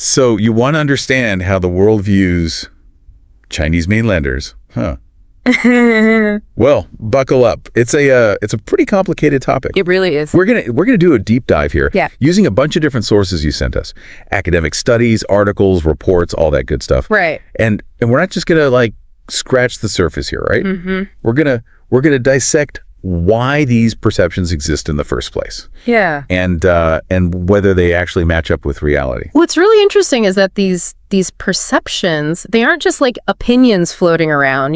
So you want to understand how the world views Chinese mainlanders, huh? Well, buckle up. It's a pretty complicated topic. It really is. We're gonna do a deep dive here, Yeah. using a bunch of different sources you sent us, academic studies, articles, reports, all that good stuff. Right. And we're not just gonna like scratch the surface here, right? Mm-hmm. We're gonna dissect why these perceptions exist in the first place, Yeah. and whether they actually match up with reality. What's really interesting is that these perceptions, they aren't just like opinions floating around,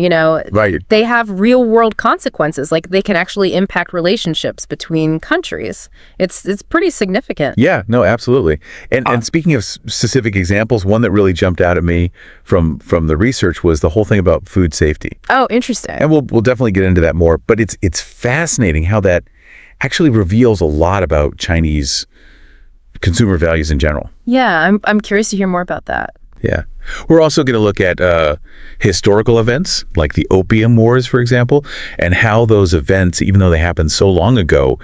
Right. They have real world consequences. Like they can actually impact relationships between countries. It's pretty significant. Yeah, no, absolutely. And speaking of specific examples, one that really jumped out at me from the research was the whole thing about food safety. Oh, interesting. And we'll definitely get into that more, but it's fascinating how that actually reveals a lot about Chinese consumer values in general. Yeah, I'm curious to hear more about that. Yeah. We're also going to look at historical events like the Opium Wars, for example, and how those events, even though they happened so long ago,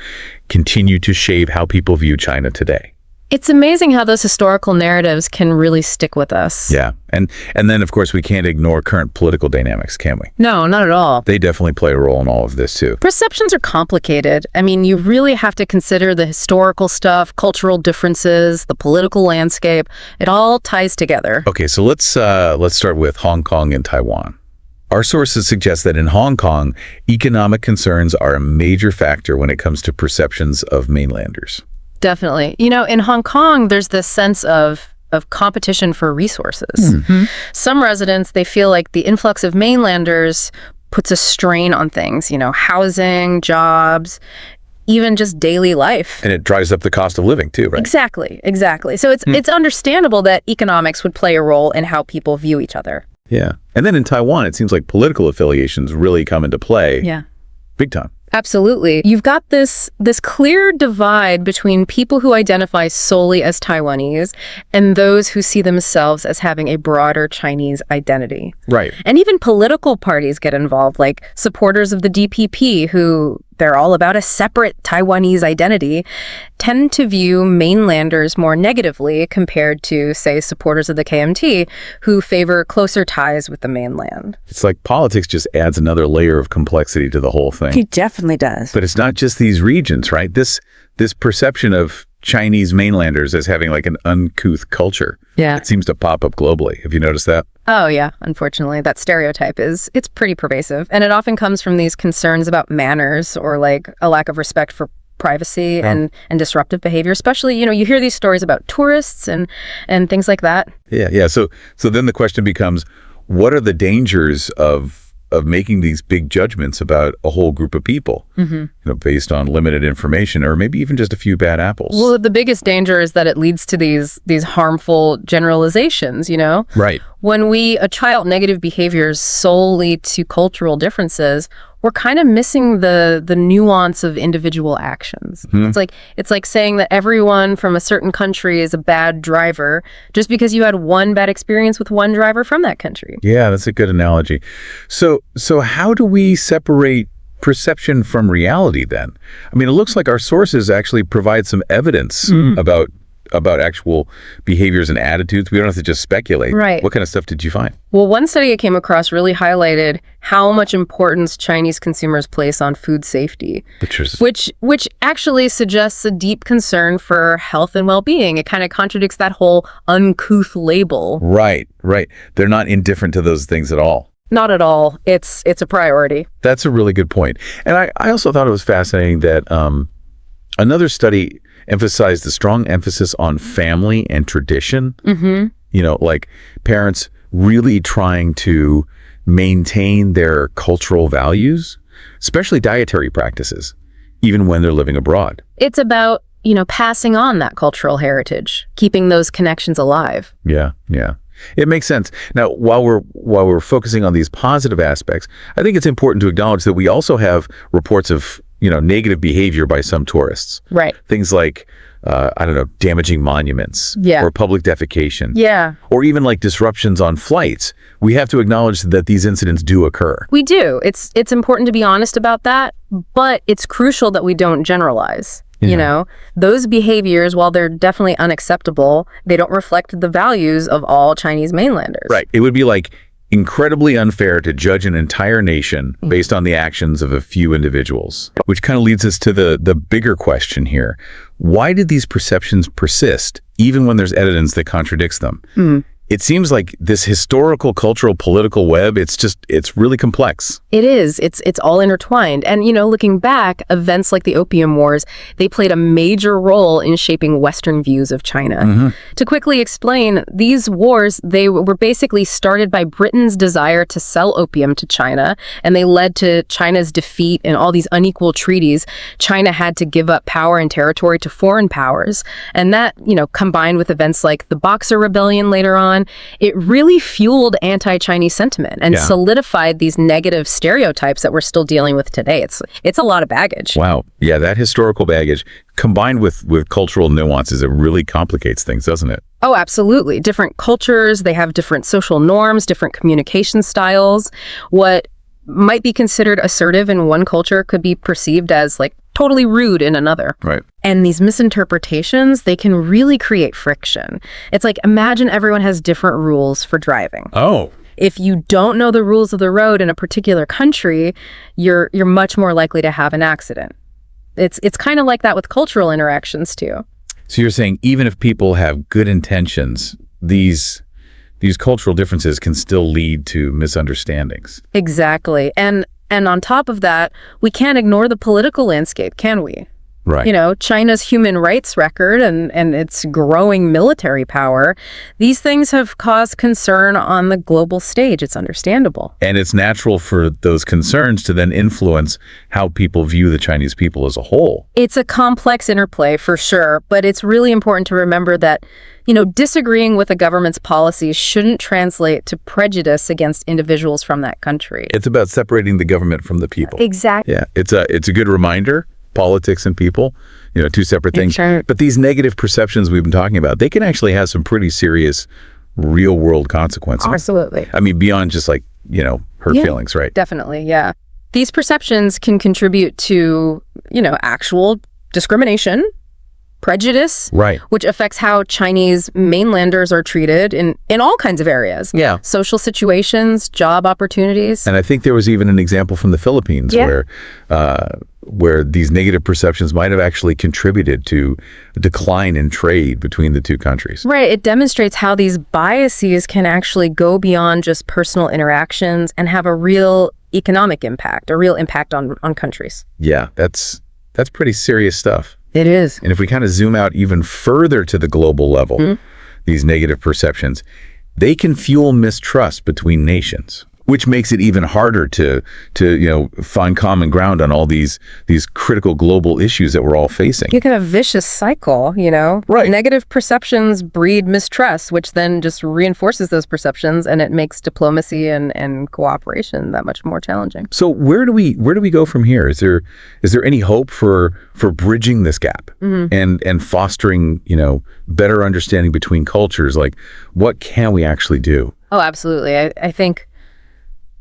continue to shape how people view China today. It's amazing how those historical narratives can really stick with us. Yeah. And then, of course, we can't ignore current political dynamics, can we? No, not at all. They definitely play a role in all of this, too. Perceptions are complicated. I mean, you really have to consider the historical stuff, cultural differences, the political landscape. It all ties together. Okay, so let's start with Hong Kong and Taiwan. Our sources suggest that in Hong Kong, economic concerns are a major factor when it comes to perceptions of mainlanders. Definitely. In Hong Kong, there's this sense of competition for resources. Mm-hmm. Some residents, they feel like the influx of mainlanders puts a strain on things, housing, jobs, even just daily life. And it drives up the cost of living too, right? Exactly. So it's understandable that economics would play a role in how people view each other. Yeah. And then in Taiwan, it seems like political affiliations really come into play. Yeah. Big time. Absolutely. You've got this clear divide between people who identify solely as Taiwanese and those who see themselves as having a broader Chinese identity. Right. And even political parties get involved, like supporters of the DPP, who they're all about a separate Taiwanese identity, tend to view mainlanders more negatively compared to, say, supporters of the KMT, who favor closer ties with the mainland. It's like politics just adds another layer of complexity to the whole thing. He definitely does. But it's not just these regions, right? This perception of Chinese mainlanders as having like an uncouth culture. Yeah. It seems to pop up globally. Have you noticed that? Oh, yeah. Unfortunately, that stereotype it's pretty pervasive. And it often comes from these concerns about manners or like a lack of respect for privacy and disruptive behavior. Especially, you hear these stories about tourists and things like that. Yeah. So then the question becomes, what are the dangers of making these big judgments about a whole group of people, based on limited information or maybe even just a few bad apples? Well, the biggest danger is that it leads to these harmful generalizations, Right. When we attribute negative behaviors solely to cultural differences, we're kind of missing the nuance of individual actions. Mm-hmm. It's like saying that everyone from a certain country is a bad driver just because you had one bad experience with one driver from that country. Yeah, that's a good analogy. So how do we separate perception from reality then? I mean, it looks like our sources actually provide some evidence about actual behaviors and attitudes. We don't have to just speculate. Right. What kind of stuff did you find? Well, one study I came across really highlighted how much importance Chinese consumers place on food safety, which actually suggests a deep concern for health and well-being. It kind of contradicts that whole uncouth label. Right. They're not indifferent to those things at all. Not at all. It's a priority. That's a really good point. And I also thought it was fascinating that another study emphasized the strong emphasis on family and tradition. Mm-hmm. Like parents really trying to maintain their cultural values, especially dietary practices, even when they're living abroad. It's about, passing on that cultural heritage, keeping those connections alive. Yeah. It makes sense. Now, while we're focusing on these positive aspects, I think it's important to acknowledge that we also have reports of negative behavior by some tourists. Right. Things like, damaging monuments. Yeah. Or public defecation. Yeah. Or even like disruptions on flights. We have to acknowledge that these incidents do occur. We do. It's important to be honest about that, but it's crucial that we don't generalize. You know, those behaviors, while they're definitely unacceptable, they don't reflect the values of all Chinese mainlanders. Right. It would be like incredibly unfair to judge an entire nation based on the actions of a few individuals, which kind of leads us to the bigger question here. Why did these perceptions persist, even when there's evidence that contradicts them? It seems like this historical, cultural, political web, it's really complex. It is. It's all intertwined. And, you know, looking back, events like the Opium Wars, they played a major role in shaping Western views of China. To quickly explain, these wars, they were basically started by Britain's desire to sell opium to China, and they led to China's defeat in all these unequal treaties. China had to give up power and territory to foreign powers. And that, you know, combined with events like the Boxer Rebellion later on, it really fueled anti-Chinese sentiment and solidified these negative stereotypes that we're still dealing with today. It's a lot of baggage. Wow. Yeah, that historical baggage combined with cultural nuances, it really complicates things, doesn't it? Oh, absolutely. Different cultures, they have different social norms, different communication styles. What might be considered assertive in one culture could be perceived as like totally rude in another. Right. And these misinterpretations, they can really create friction. It's like, imagine everyone has different rules for driving. Oh. If you don't know the rules of the road in a particular country, you're much more likely to have an accident. It's kind of like that with cultural interactions too. So you're saying even if people have good intentions, these cultural differences can still lead to misunderstandings. Exactly. And on top of that, we can't ignore the political landscape, can we? Right. You know, China's human rights record and its growing military power, these things have caused concern on the global stage. It's understandable. And it's natural for those concerns to then influence how people view the Chinese people as a whole. It's a complex interplay for sure, but it's really important to remember that, you know, disagreeing with a government's policies shouldn't translate to prejudice against individuals from that country. It's about separating the government from the people. Exactly. Yeah, it's a good reminder. Politics and people, you know, two separate things. Sure. But these negative perceptions we've been talking about, they can actually have some pretty serious real world consequences. Absolutely. I mean, beyond just like, you know, hurt feelings, right? Definitely, yeah. These perceptions can contribute to, you know, actual discrimination, prejudice, right, which affects how Chinese mainlanders are treated in all kinds of areas. Yeah. Social situations, job opportunities. And I think there was even an example from the Philippines where these negative perceptions might have actually contributed to a decline in trade between the two countries. Right. It demonstrates how these biases can actually go beyond just personal interactions and have a real economic impact, a real impact on countries. Yeah, that's pretty serious stuff. It is. And if we kind of zoom out even further to the global level, these negative perceptions, they can fuel mistrust between nations, which makes it even harder to you know, find common ground on all these critical global issues that we're all facing. You can have a vicious cycle, you know? Right. Negative perceptions breed mistrust, which then just reinforces those perceptions, and it makes diplomacy and cooperation that much more challenging. So where do we go from here? Is there any hope for bridging this gap and fostering, you know, better understanding between cultures? Like, what can we actually do? Oh, absolutely. I think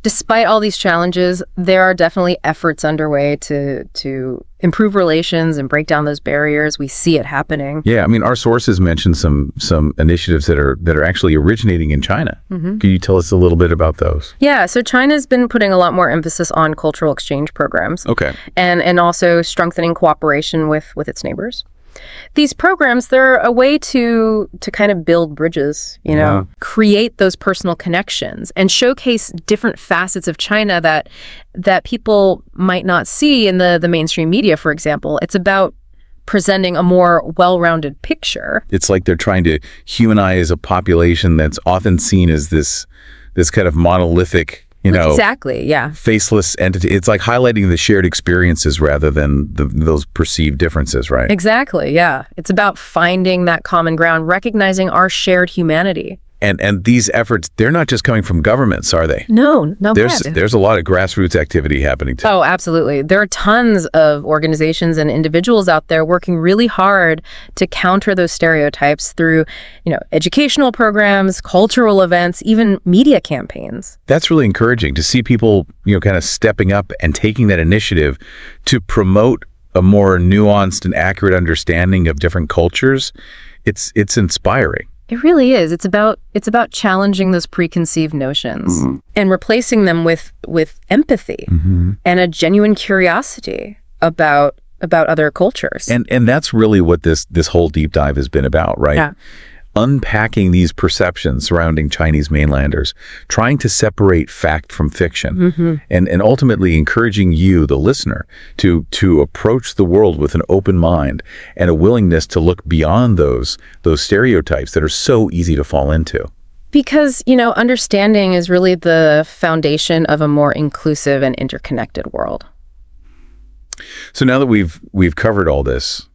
despite all these challenges, there are definitely efforts underway to improve relations and break down those barriers. We see it happening. Yeah, I mean, our sources mentioned some initiatives that are actually originating in China. Can you tell us a little bit about those? Yeah, so China's been putting a lot more emphasis on cultural exchange programs. Okay. And also strengthening cooperation with its neighbors. These programs, they're a way to kind of build bridges, you know, create those personal connections and showcase different facets of China that people might not see in the mainstream media, for example. It's about presenting a more well-rounded picture. It's like they're trying to humanize a population that's often seen as this kind of monolithic, you know, exactly, yeah, faceless entity. It's like highlighting the shared experiences rather than those perceived differences, right? Exactly, yeah. It's about finding that common ground, recognizing our shared humanity. And these efforts, they're not just coming from governments, are they? No, There's a lot of grassroots activity happening too. Oh, absolutely. There are tons of organizations and individuals out there working really hard to counter those stereotypes through, you know, educational programs, cultural events, even media campaigns. That's really encouraging to see people, you know, kind of stepping up and taking that initiative to promote a more nuanced and accurate understanding of different cultures, it's inspiring. It really is. It's about challenging those preconceived notions and replacing them with empathy and a genuine curiosity about other cultures. And that's really what this whole deep dive has been about, right? Yeah. Unpacking these perceptions surrounding Chinese mainlanders, trying to separate fact from fiction, and ultimately encouraging you, the listener, to approach the world with an open mind and a willingness to look beyond those stereotypes that are so easy to fall into. Because, understanding is really the foundation of a more inclusive and interconnected world. So now that we've covered all this,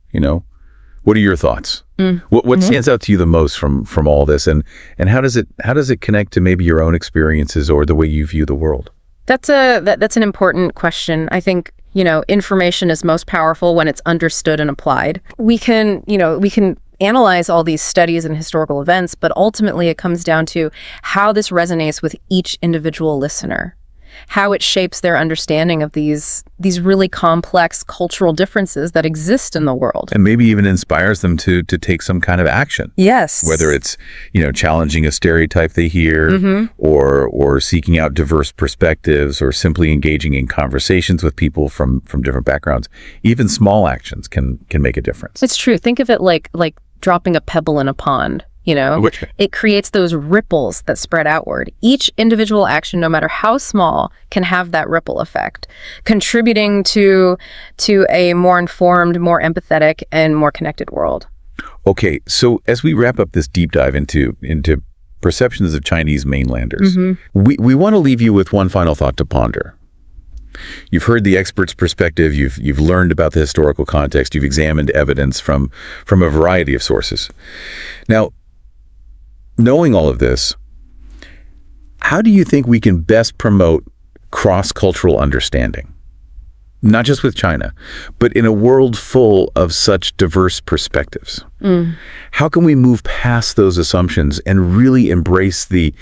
what are your thoughts? What stands out to you the most from all this, and how does it connect to maybe your own experiences or the way you view the world? That's an important question. I think, information is most powerful when it's understood and applied. We can analyze all these studies and historical events, but ultimately it comes down to how this resonates with each individual listener, how it shapes their understanding of these really complex cultural differences that exist in the world. And maybe even inspires them to take some kind of action. Yes. Whether it's, challenging a stereotype they hear, or seeking out diverse perspectives, or simply engaging in conversations with people from different backgrounds. Even small actions can make a difference. It's true. Think of it like dropping a pebble in a pond. It creates those ripples that spread outward. Each individual action, no matter how small, can have that ripple effect, contributing to a more informed, more empathetic, and more connected world. Okay, so as we wrap up this deep dive into perceptions of Chinese mainlanders, we want to leave you with one final thought to ponder. You've heard the expert's perspective, you've learned about the historical context, you've examined evidence from a variety of sources. Now, knowing all of this, how do you think we can best promote cross-cultural understanding? Not just with China, but in a world full of such diverse perspectives. How can we move past those assumptions and really embrace the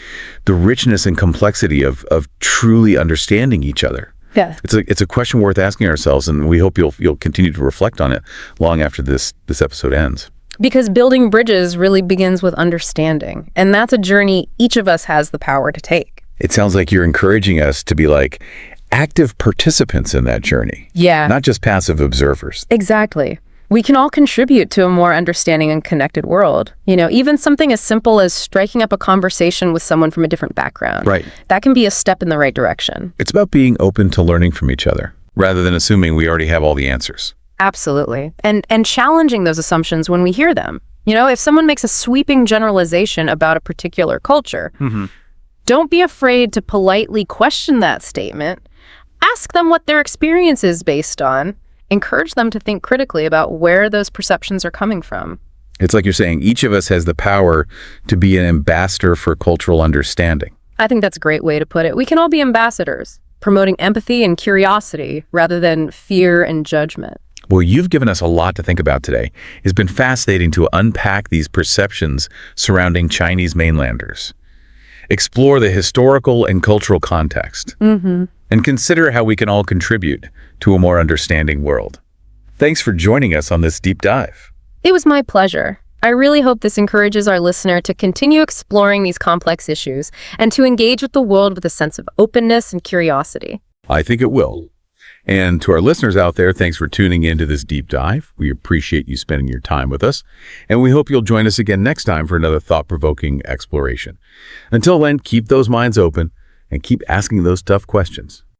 richness and complexity of truly understanding each other? Yeah. It's a question worth asking ourselves, and we hope you'll continue to reflect on it long after this episode ends. Because building bridges really begins with understanding. And that's a journey each of us has the power to take. It sounds like you're encouraging us to be like active participants in that journey. Yeah. Not just passive observers. Exactly. We can all contribute to a more understanding and connected world. Even something as simple as striking up a conversation with someone from a different background. Right. That can be a step in the right direction. It's about being open to learning from each other, rather than assuming we already have all the answers. Absolutely. And challenging those assumptions when we hear them. If someone makes a sweeping generalization about a particular culture, don't be afraid to politely question that statement. Ask them what their experience is based on. Encourage them to think critically about where those perceptions are coming from. It's like you're saying, each of us has the power to be an ambassador for cultural understanding. I think that's a great way to put it. We can all be ambassadors, promoting empathy and curiosity rather than fear and judgment. Well, you've given us a lot to think about today. It's been fascinating to unpack these perceptions surrounding Chinese mainlanders, explore the historical and cultural context, and consider how we can all contribute to a more understanding world. Thanks for joining us on this deep dive. It was my pleasure. I really hope this encourages our listener to continue exploring these complex issues and to engage with the world with a sense of openness and curiosity. I think it will. And to our listeners out there, thanks for tuning into this deep dive. We appreciate you spending your time with us, and we hope you'll join us again next time for another thought-provoking exploration. Until then, keep those minds open and keep asking those tough questions.